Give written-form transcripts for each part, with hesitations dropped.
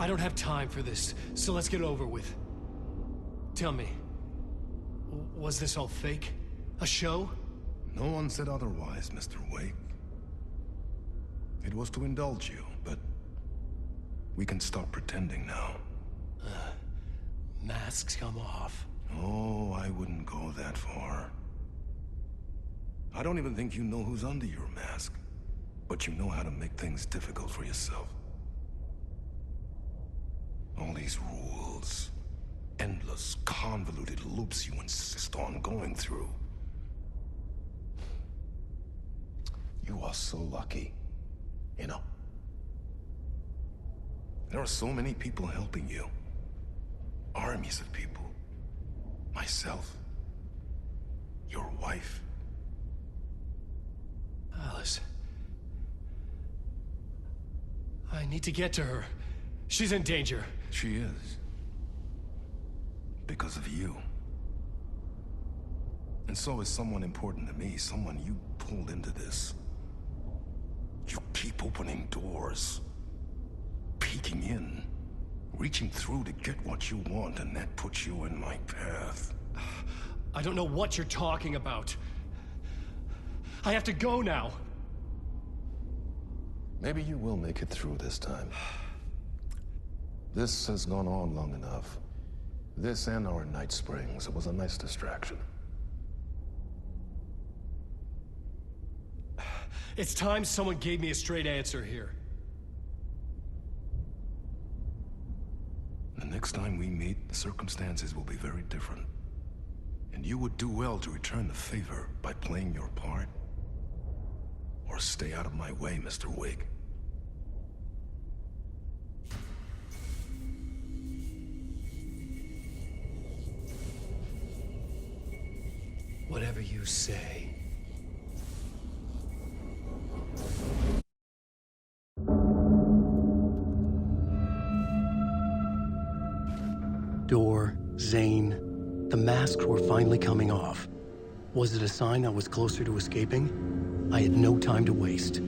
I don't have time for this, so let's get it over with. Tell me, was this all fake? A show? No one said otherwise, Mr. Wake. It was to indulge you, but we can stop pretending now. Masks come off. Oh, I wouldn't go that far. I don't even think you know who's under your mask, but you know how to make things difficult for yourself. All these rules, endless, convoluted loops you insist on going through. You are so lucky, you know. There are so many people helping you. Armies of people. Myself. Your wife. Alice. I need to get to her. She's in danger. She is. Because of you. And so is someone important to me, someone you pulled into this. You keep opening doors. Peeking in. Reaching through to get what you want, and that puts you in my path. I don't know what you're talking about. I have to go now. Maybe you will make it through this time. This has gone on long enough. This and our night springs. It was a nice distraction. It's time someone gave me a straight answer here. The next time we meet, the circumstances will be very different. And you would do well to return the favor by playing your part. Or stay out of my way, Mr. Wake. Whatever you say. Door, Zane, the masks were finally coming off. Was it a sign I was closer to escaping? I had no time to waste.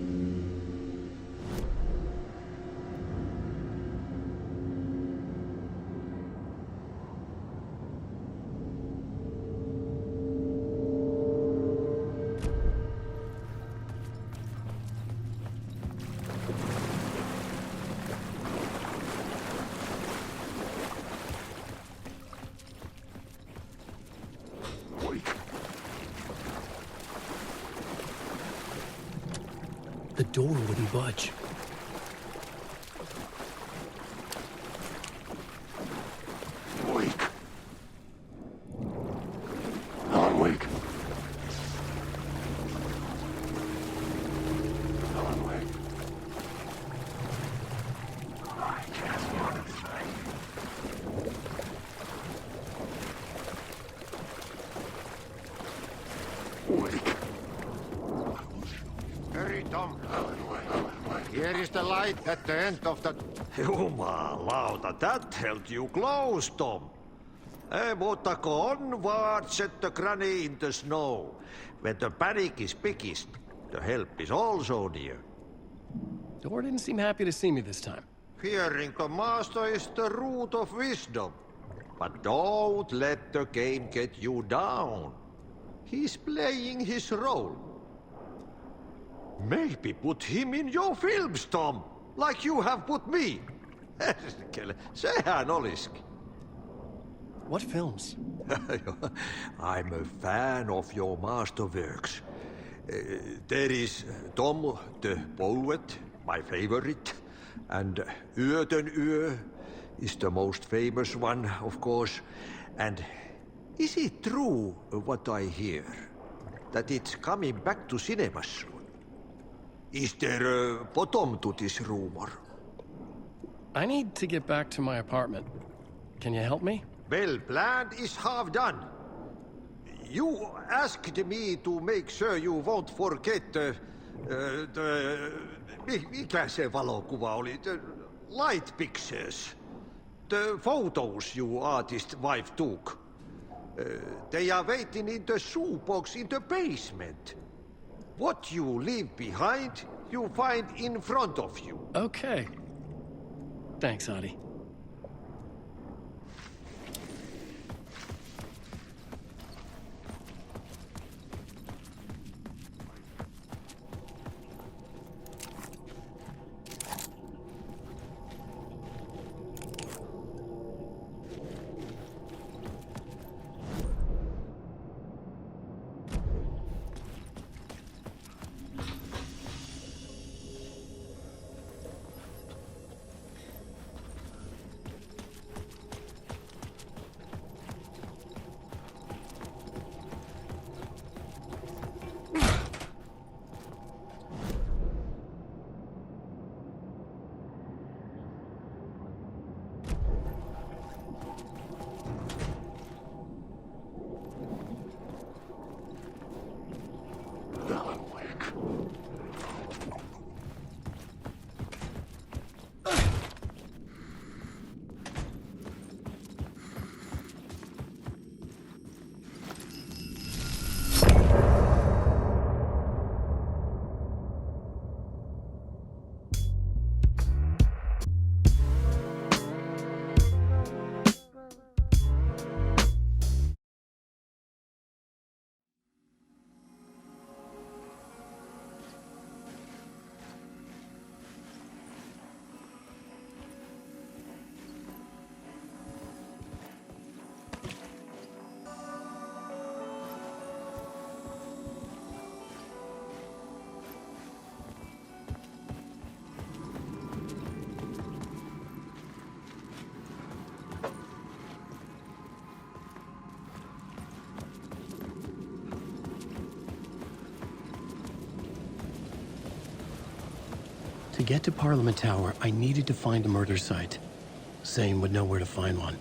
The door wouldn't budge. Wake. Alan Wake. Alan Wake. I can't feel this thing. Wake. Hurry, Tom. Alan Wake. Here is the light at the end of the... Jumalauta, that held you close, Tom. Mutta go onward, set the granny in the snow. When the panic is biggest, the help is also near. Door didn't seem happy to see me this time. Fearing the master is the root of wisdom. But don't let the game get you down. He's playing his role. Maybe put him in your films, Tom, like you have put me. Sehän olisikin. What films? I'm a fan of your masterworks. There is Tom the Poet, my favorite, and Yöten Yö is the most famous one, of course. And is it true what I hear, that it's coming back to cinemas soon? Is there a bottom to this rumor? I need to get back to my apartment. Can you help me? Well, planned is half done. You asked me to make sure you won't forget mikä se valokuva oli? The light pictures. The photos you artist wife took. They are waiting in the shoebox in the basement. What you leave behind, you find in front of you. Okay. Thanks, Adi. get to Parliament Tower, I needed to find a murder site. Zane would know where to find one.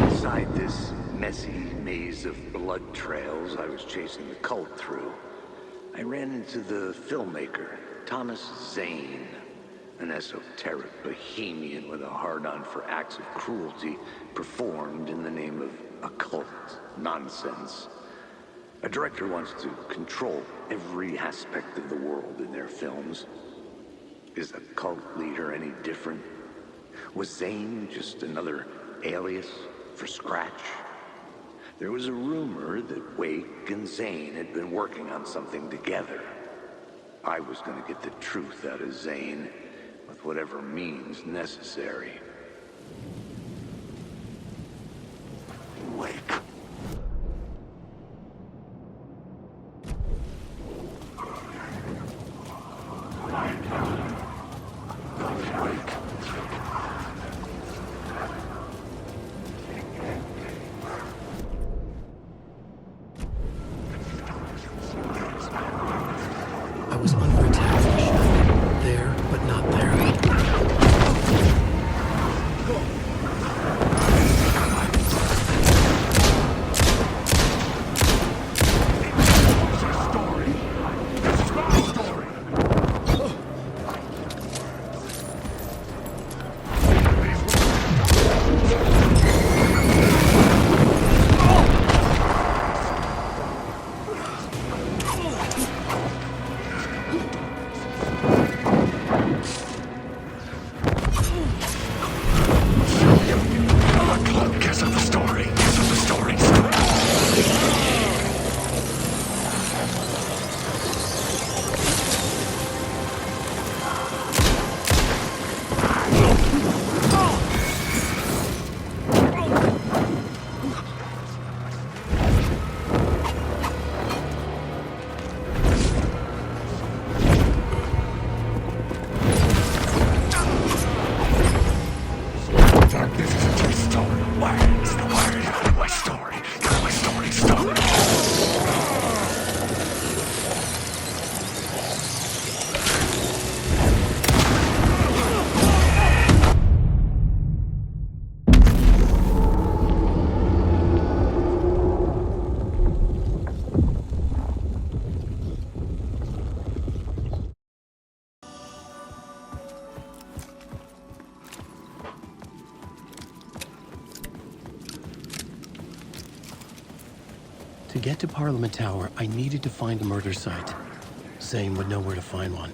Inside this messy maze of blood trails I was chasing the cult through, I ran into the filmmaker, Thomas Zane, an esoteric bohemian with a hard-on for acts of cruelty performed in the name of occult nonsense. A director wants to control every aspect of the world in their films. Is a cult leader any different? Was Zane just another alias for Scratch? There was a rumor that Wake and Zane had been working on something together. I was going to get the truth out of Zane with whatever means necessary. Wake. I was under attack from the shadow. There, but not there. To get to Parliament Tower, I needed to find a murder site. Zane would know where to find one.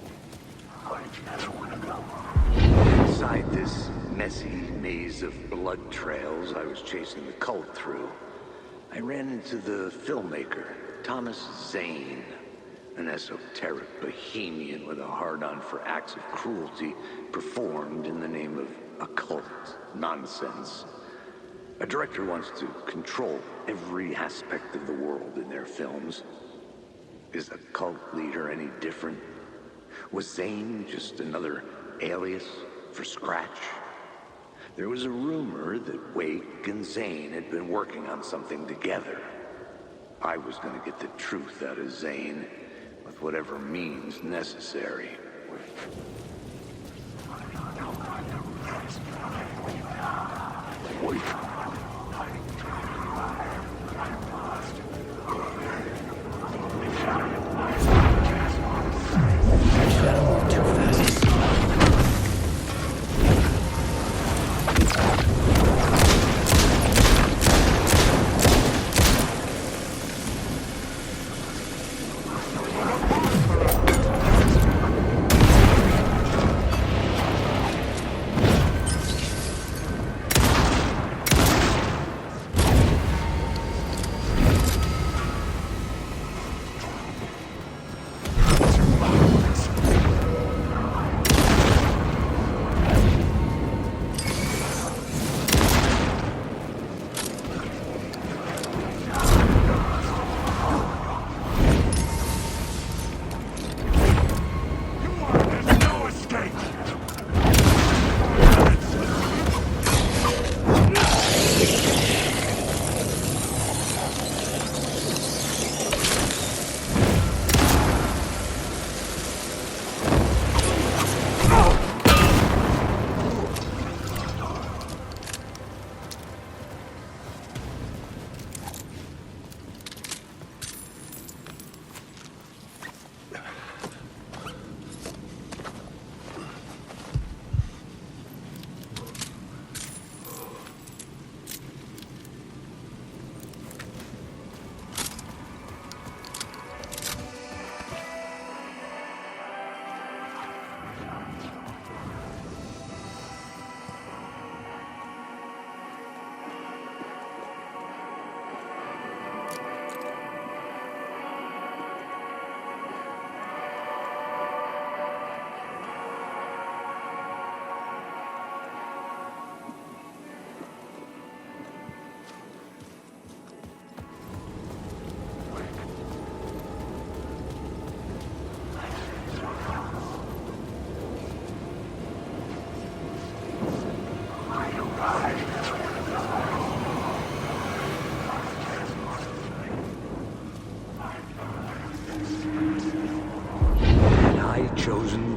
Inside this messy maze of blood trails I was chasing the cult through, I ran into the filmmaker, Thomas Zane, an esoteric bohemian with a hard-on for acts of cruelty performed in the name of occult nonsense. A director wants to control every aspect of the world in their films. Is a cult leader any different? Was Zane just another alias for Scratch? There was a rumor that Wake and Zane had been working on something together. I was going to get the truth out of Zane with whatever means necessary. Wait.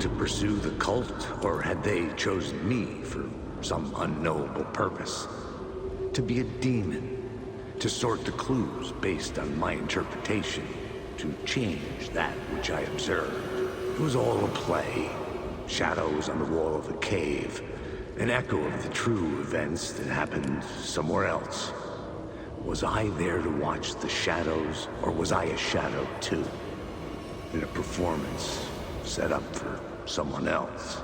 to pursue the cult, or had they chosen me for some unknowable purpose? To be a demon, to sort the clues based on my interpretation, to change that which I observed. It was all a play. Shadows on the wall of the cave, an echo of the true events that happened somewhere else. Was I there to watch the shadows, or was I a shadow too? In a performance set up for someone else.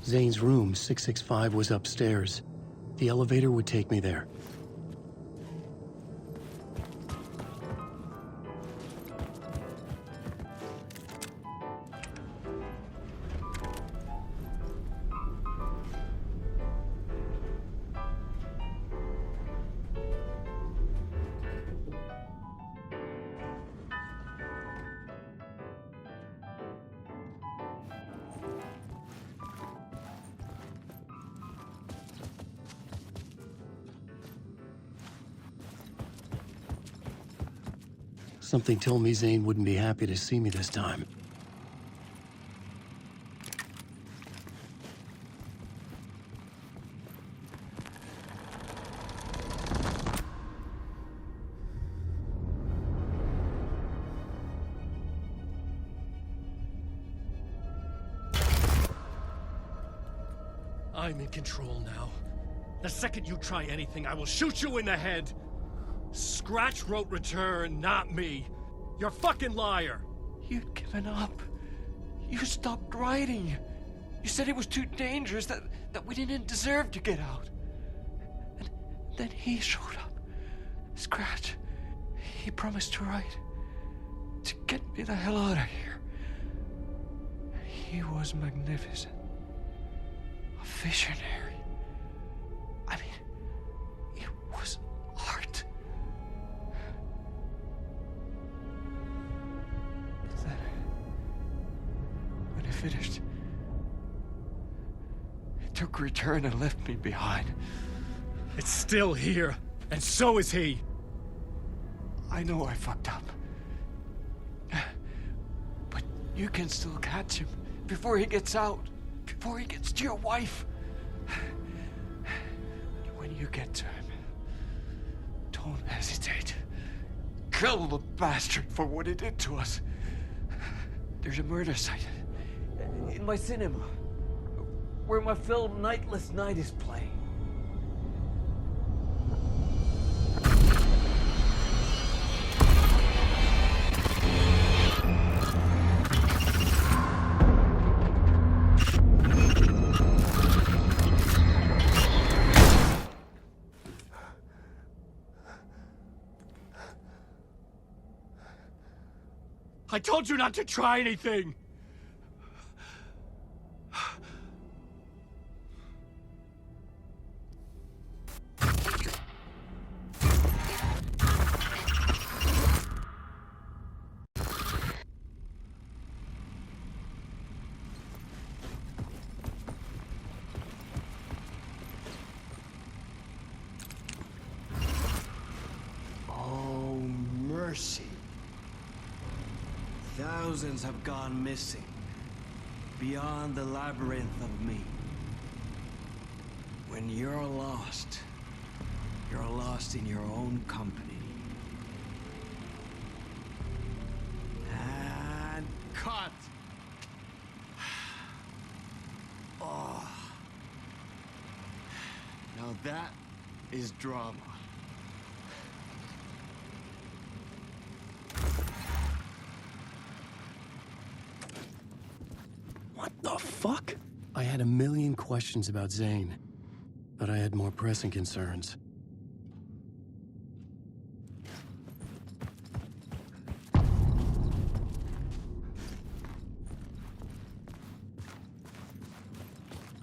Zane's room, 665, was upstairs. The elevator would take me there. Something told me Zane wouldn't be happy to see me this time. I'm in control now. The second you try anything, I will shoot you in the head. Scratch wrote return, not me. You're a fucking liar. You'd given up. You stopped writing. You said it was too dangerous, that we didn't deserve to get out. And then he showed up. Scratch. He promised to write. To get me the hell out of here. He was magnificent. A visionary. I mean, it was art. Then, when he finished, he took return and left me behind. It's still here, and so is he. I know I fucked up. But you can still catch him before he gets out, before he gets to your wife. When you get to him, don't hesitate. Kill the bastard for what he did to us. There's a murder site in my cinema where my film Nightless Night is playing. I told you not to try anything! Oh, mercy. Thousands have gone missing, beyond the labyrinth of me. When you're lost in your own company. And cut! Oh. Now that is drama. fuck? I had a million questions about Zane, but I had more pressing concerns.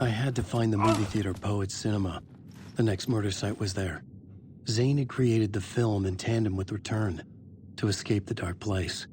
I had to find the movie theater Poets Cinema. The next murder site was there. Zane had created the film in tandem with Return to escape the dark place.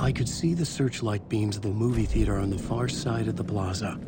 I could see the searchlight beams of the movie theater on the far side of the plaza.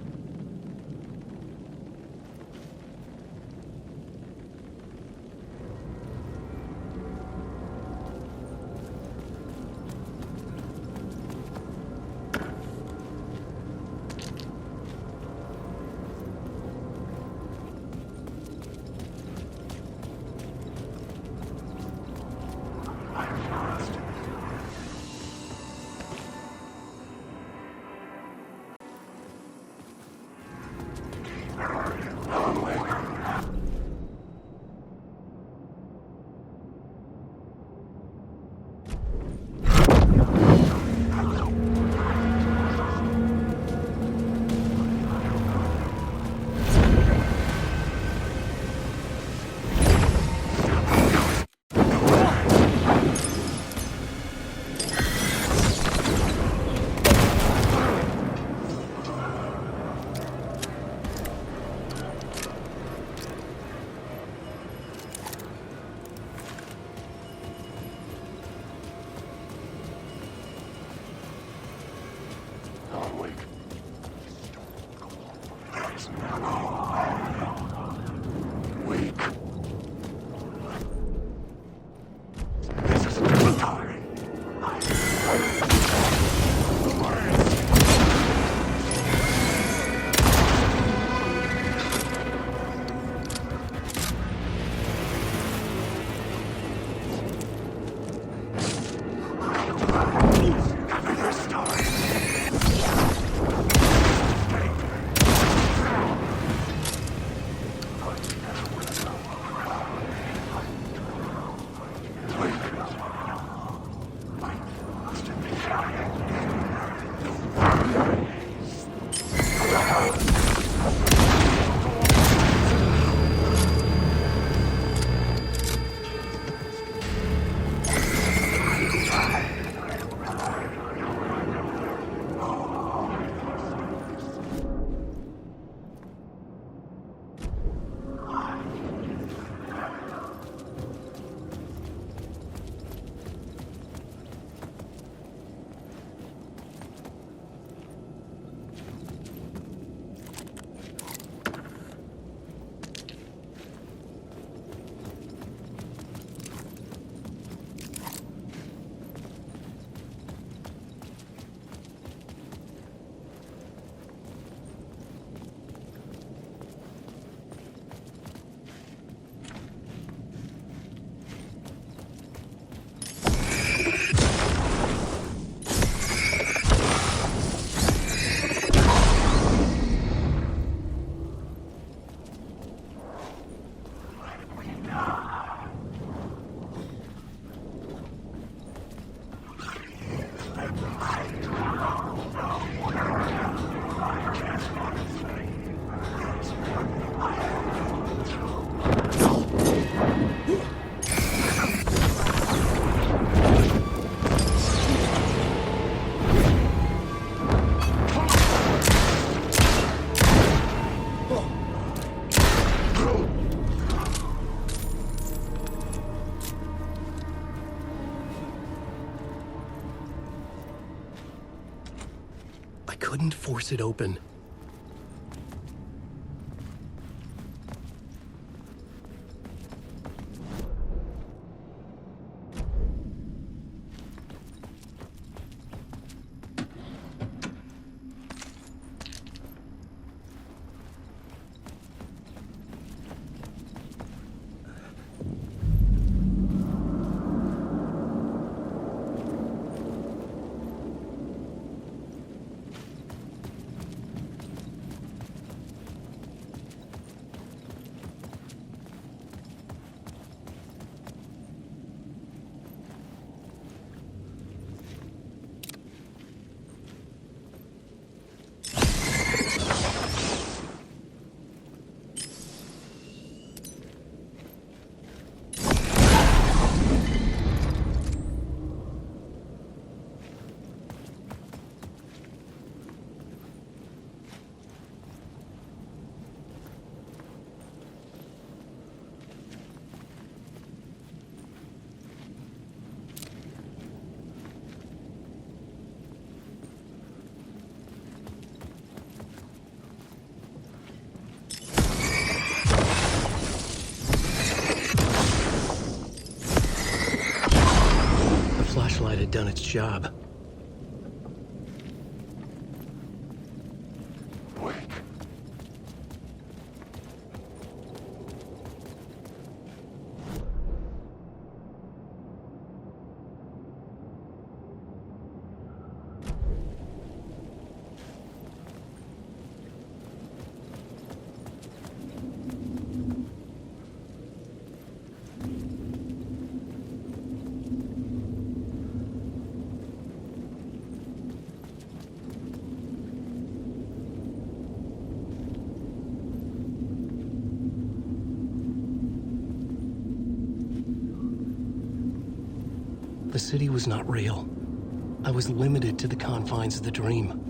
Couldn't force it open. Flashlight had done its job. The city was not real. I was limited to the confines of the dream.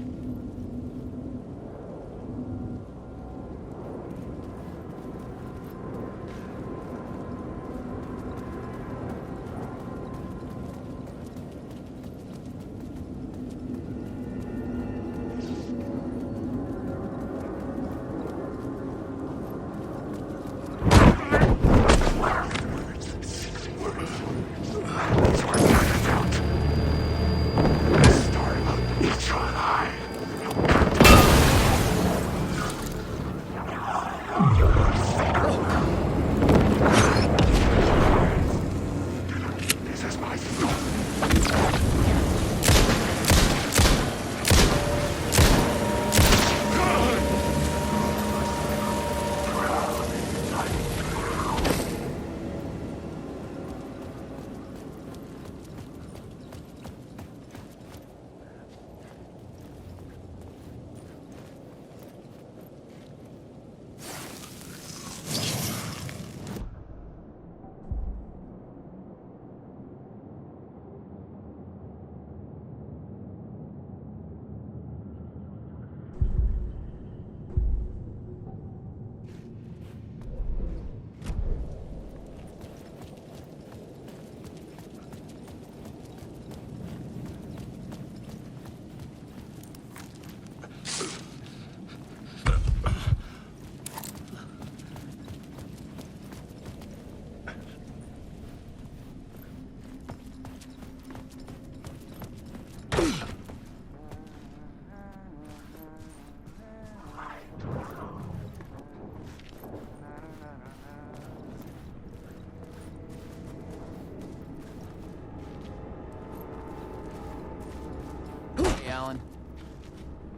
Alan.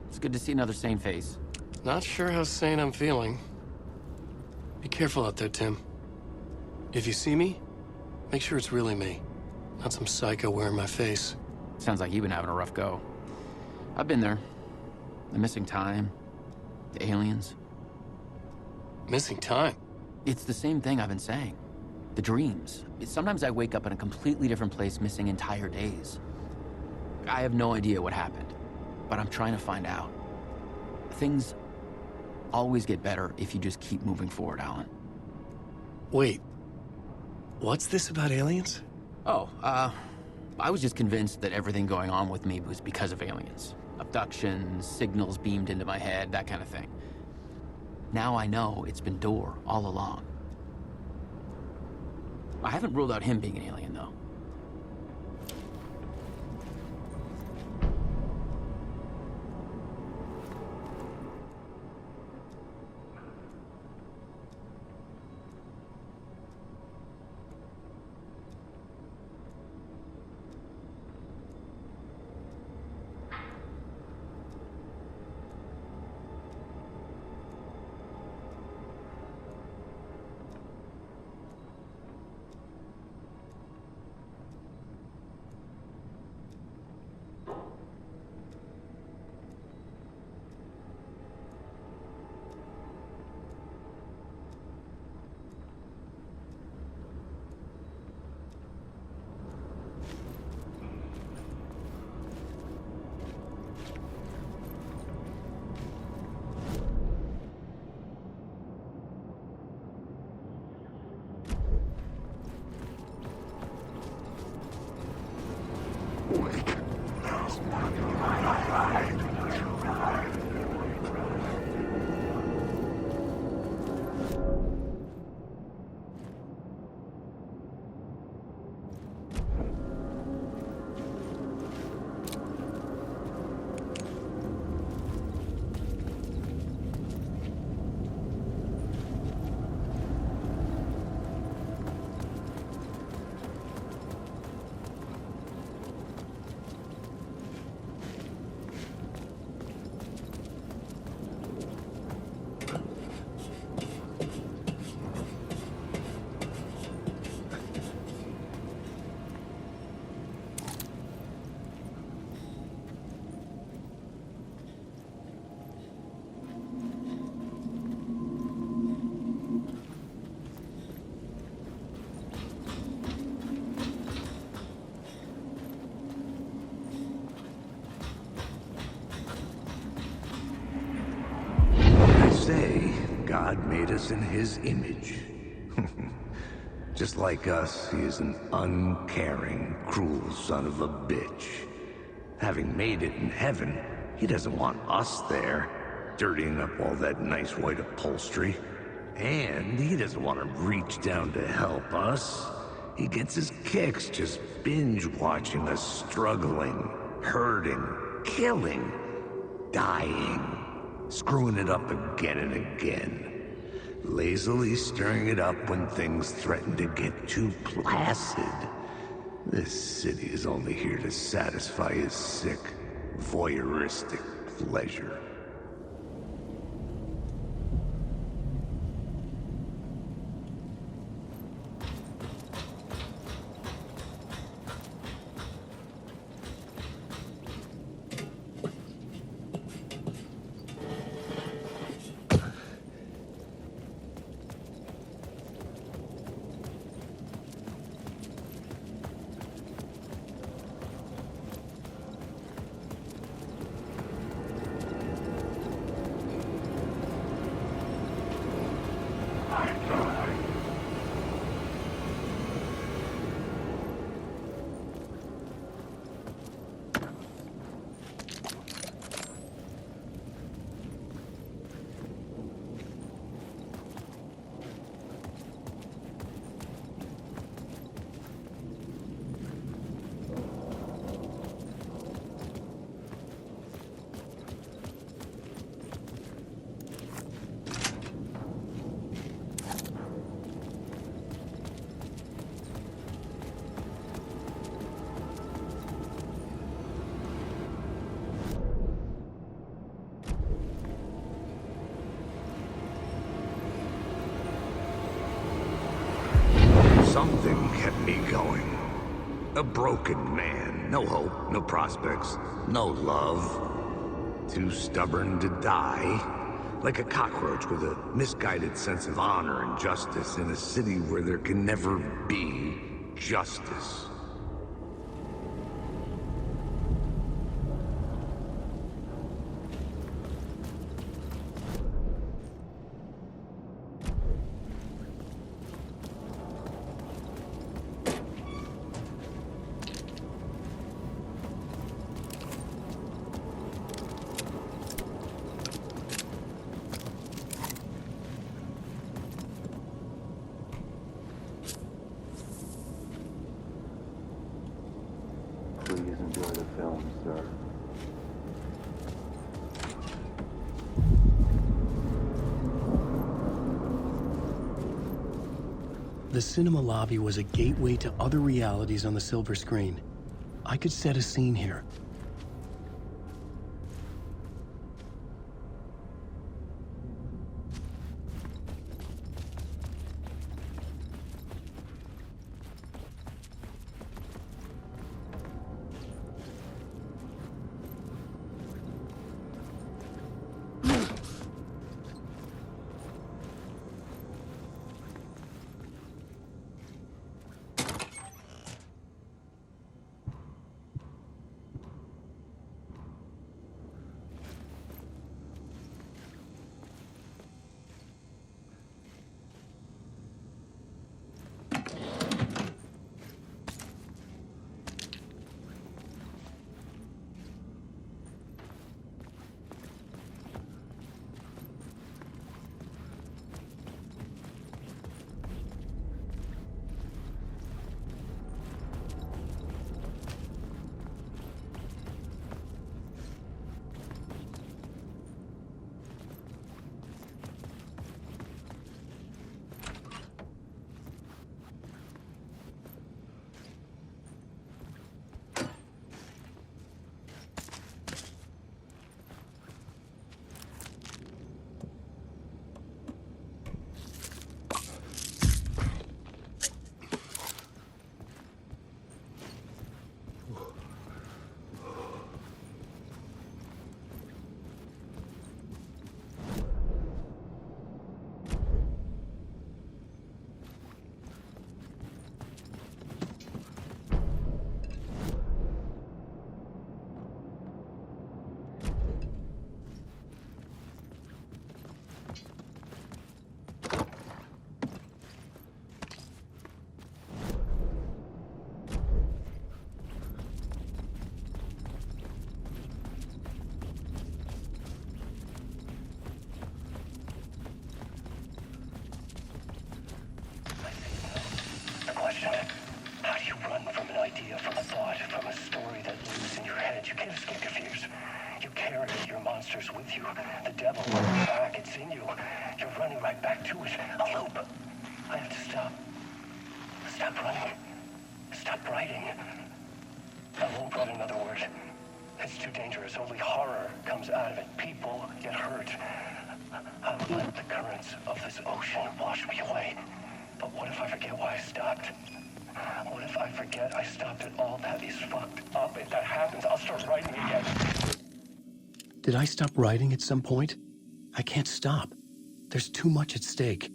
It's good to see another sane face. Not sure how sane I'm feeling. Be careful out there, Tim. If you see me, make sure it's really me, not some psycho wearing my face. Sounds like you've been having a rough go. I've been there. The missing time, the aliens. Missing time? It's the same thing I've been saying. The dreams. Sometimes I wake up in a completely different place, missing entire days. I have no idea what happened, but I'm trying to find out. Things always get better if you just keep moving forward, Alan. Wait. What's this about aliens? Oh, I was just convinced that everything going on with me was because of aliens. Abductions, signals beamed into my head, that kind of thing. Now I know it's been Door all along. I haven't ruled out him being an alien, though. God made us in his image. Just like us, he is an uncaring, cruel son of a bitch. Having made it in heaven, he doesn't want us there, dirtying up all that nice white upholstery. And he doesn't want to reach down to help us. He gets his kicks just binge-watching us struggling, hurting, killing, dying. Screwing it up again and again. Lazily stirring it up when things threaten to get too placid. This city is only here to satisfy his sick, voyeuristic pleasure. A broken man. No hope, no prospects, no love. Too stubborn to die. Like a cockroach with a misguided sense of honor and justice in a city where there can never be justice. Please enjoy the film, sir. The cinema lobby was a gateway to other realities on the silver screen. I could set a scene here. With you. The devil is back. It's in you. You're running right back to it. A loop. I have to stop. Stop running. Stop writing. I won't write another word. It's too dangerous. Only horror comes out of it. People get hurt. I will let the currents of this ocean wash me away. But what if I forget why I stopped? What if I forget I stopped at all? That is fucked up. If that happens, I'll start writing again. Did I stop writing at some point? I can't stop. There's too much at stake.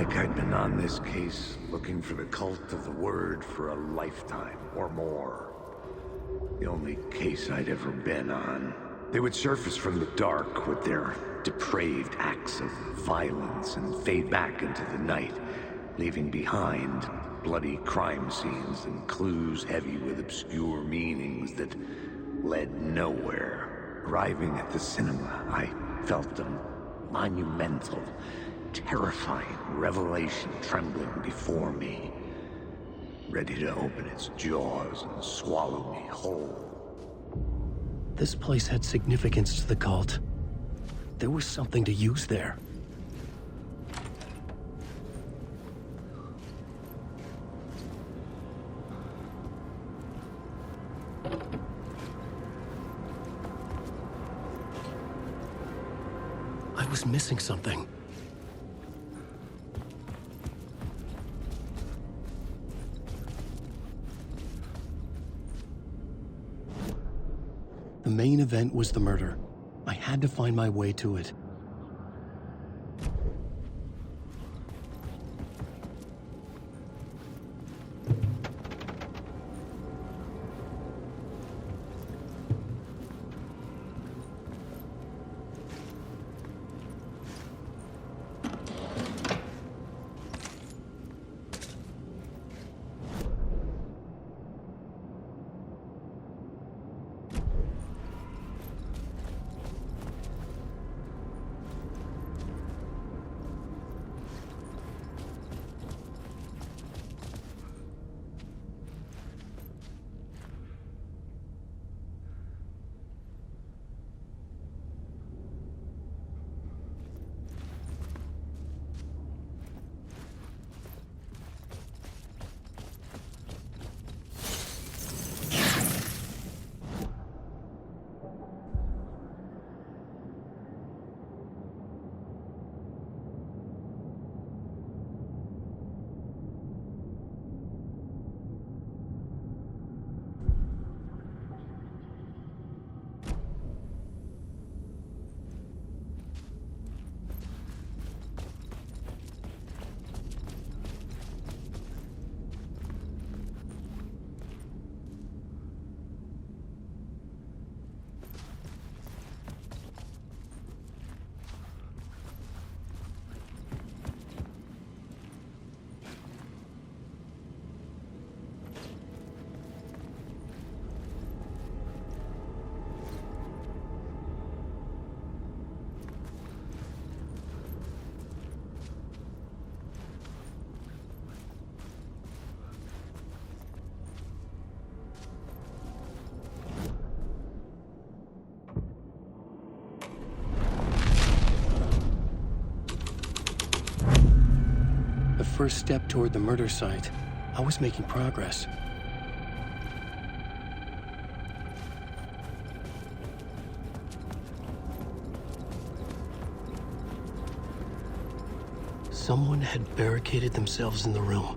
like I'd been on this case, looking for the cult of the word for a lifetime or more. The only case I'd ever been on. They would surface from the dark with their depraved acts of violence and fade back into the night, leaving behind bloody crime scenes and clues heavy with obscure meanings that led nowhere. Arriving at the cinema, I felt a monumental, terrifying revelation trembling before me, ready to open its jaws and swallow me whole. This place had significance to the cult. There was something to use there. I was missing something. The main event was the murder. I had to find my way to it. First step toward the murder site. I was making progress. Someone had barricaded themselves in the room.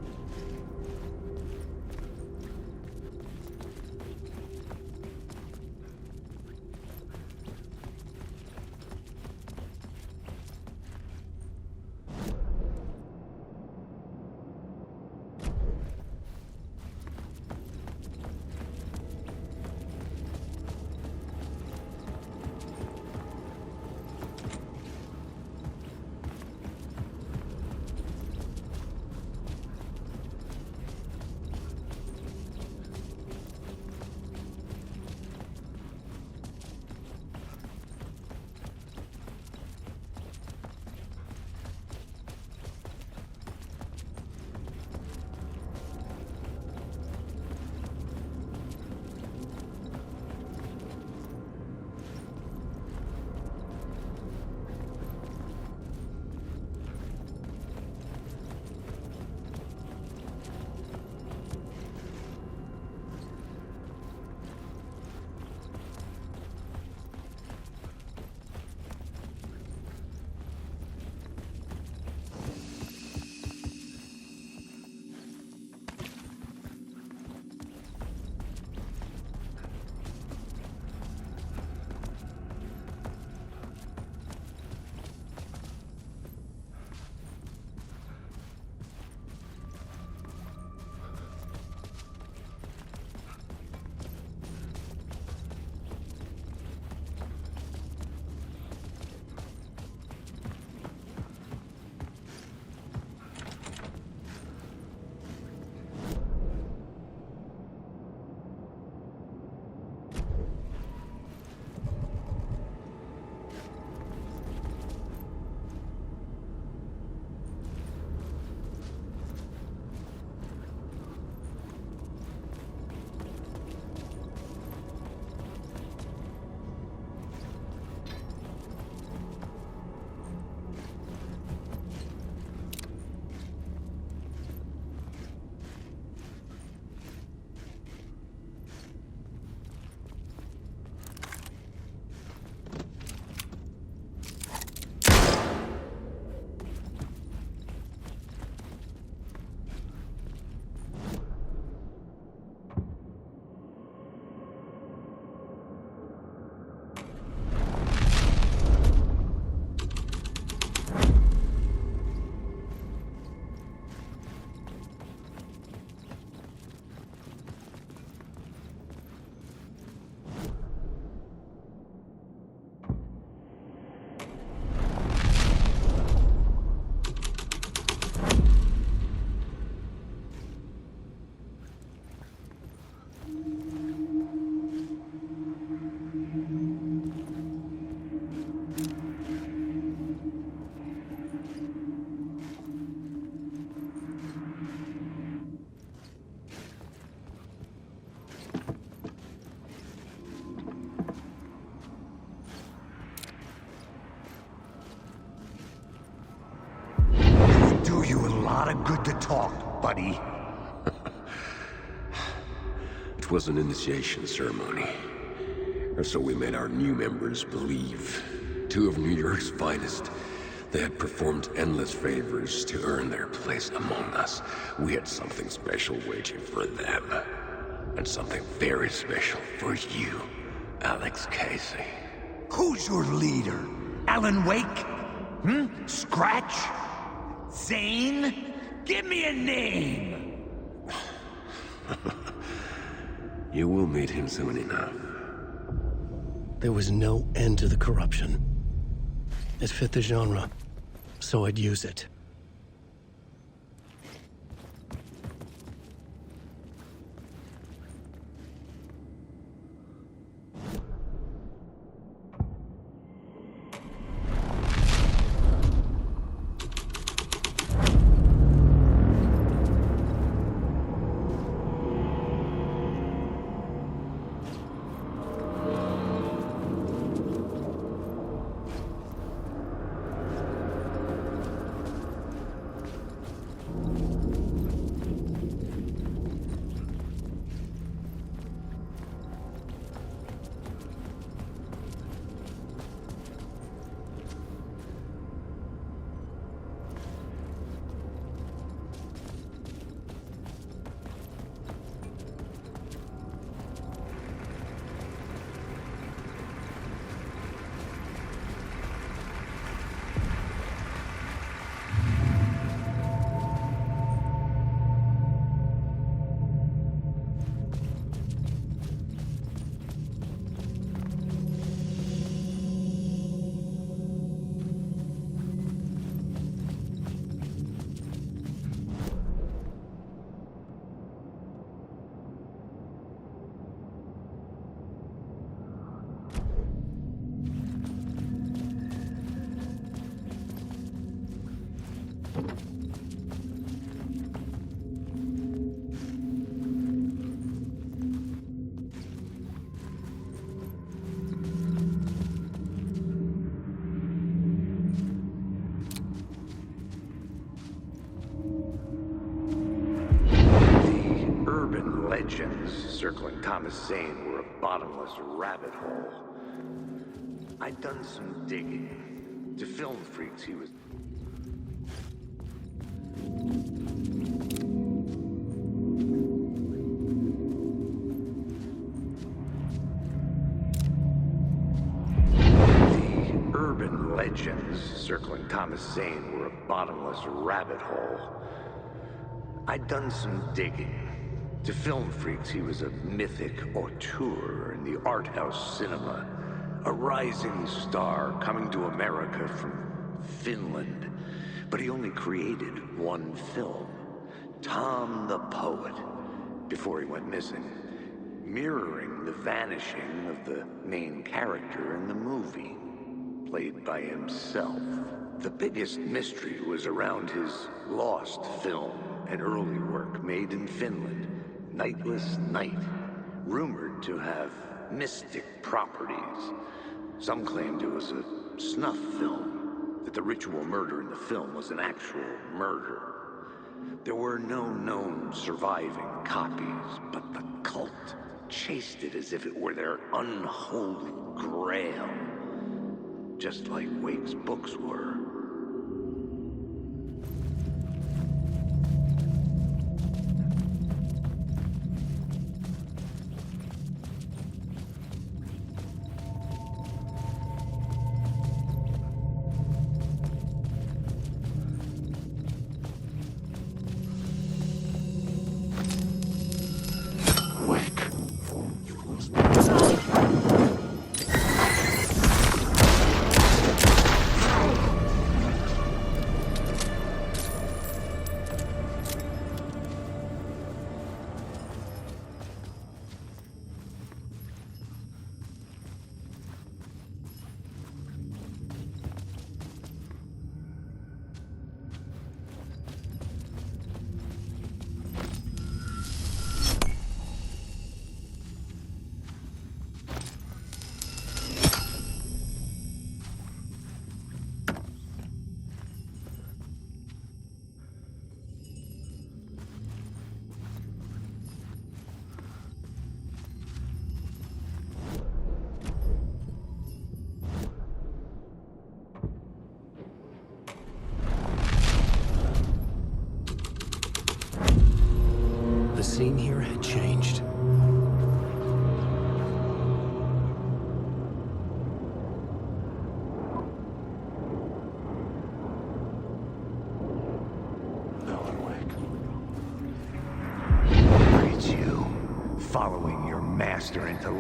talk, buddy. It was an initiation ceremony. Or so we made our new members believe. 2 of New York's finest. They had performed endless favors to earn their place among us. We had something special waiting for them. And something very special for you, Alex Casey. Who's your leader? Alan Wake? Scratch? Zane? Give me a name! You will meet him soon enough. There was no end to the corruption. It fit the genre, so I'd use it. Legends circling Thomas Zane were a bottomless rabbit hole. I'd done some digging. To film freaks, he was... The urban legends circling Thomas Zane were a bottomless rabbit hole. I'd done some digging. To film freaks, he was a mythic auteur in the art house cinema. A rising star coming to America from Finland. But he only created one film, Tom the Poet, before he went missing, mirroring the vanishing of the main character in the movie, played by himself. The biggest mystery was around his lost film, an early work made in Finland, Nightless Night, rumored to have mystic properties. Some claimed it was a snuff film, that the ritual murder in the film was an actual murder. There were no known surviving copies, but the cult chased it as if it were their unholy grail, just like Wake's books were.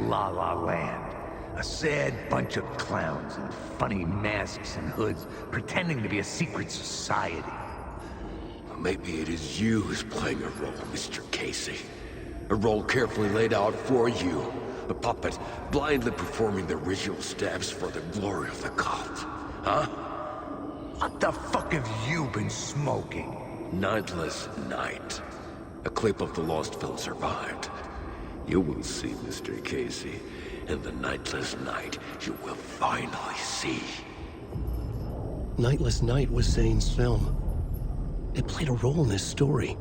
La La Land. A sad bunch of clowns in funny masks and hoods, pretending to be a secret society. Maybe it is you who's playing a role, Mr. Casey. A role carefully laid out for you. A puppet blindly performing the ritual steps for the glory of the cult. Huh? What the fuck have you been smoking? Nightless Night. A clip of the lost film survived. You will see, Mr. Casey. In the Nightless Night, you will finally see. Nightless Night was Zane's film. It played a role in this story.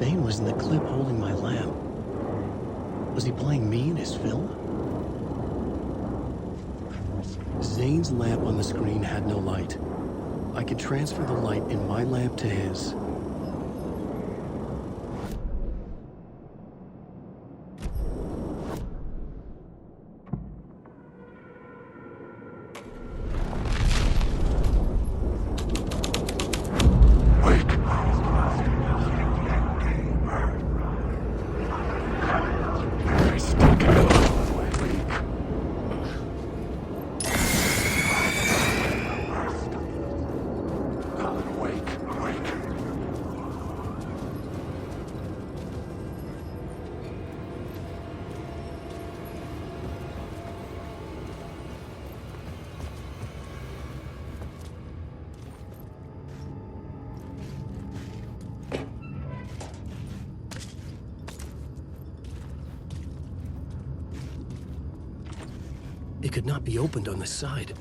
Zane was in the clip holding my lamp. Was he playing me in his film? Zane's lamp on the screen had no light. I could transfer the light in my lamp to his. It could not be opened on the side.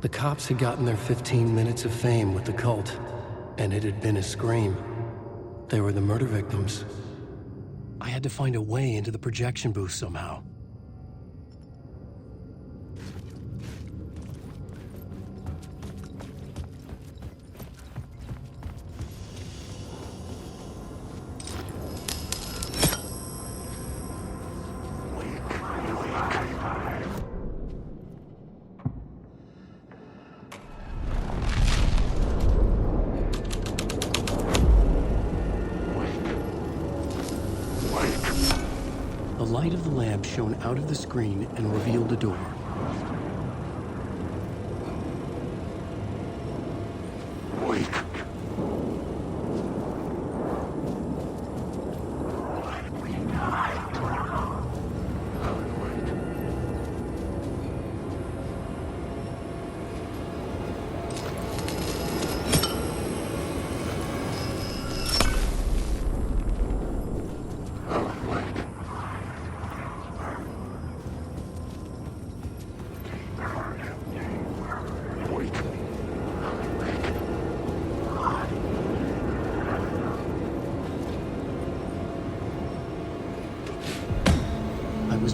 The cops had gotten their 15 minutes of fame with the cult, and it had been a scream. They were the murder victims. I had to find a way into the projection booth somehow. The light of the lamp shone out of the screen and revealed a door.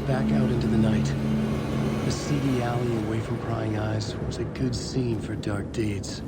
back out into the night. The seedy alley away from prying eyes was a good scene for dark deeds.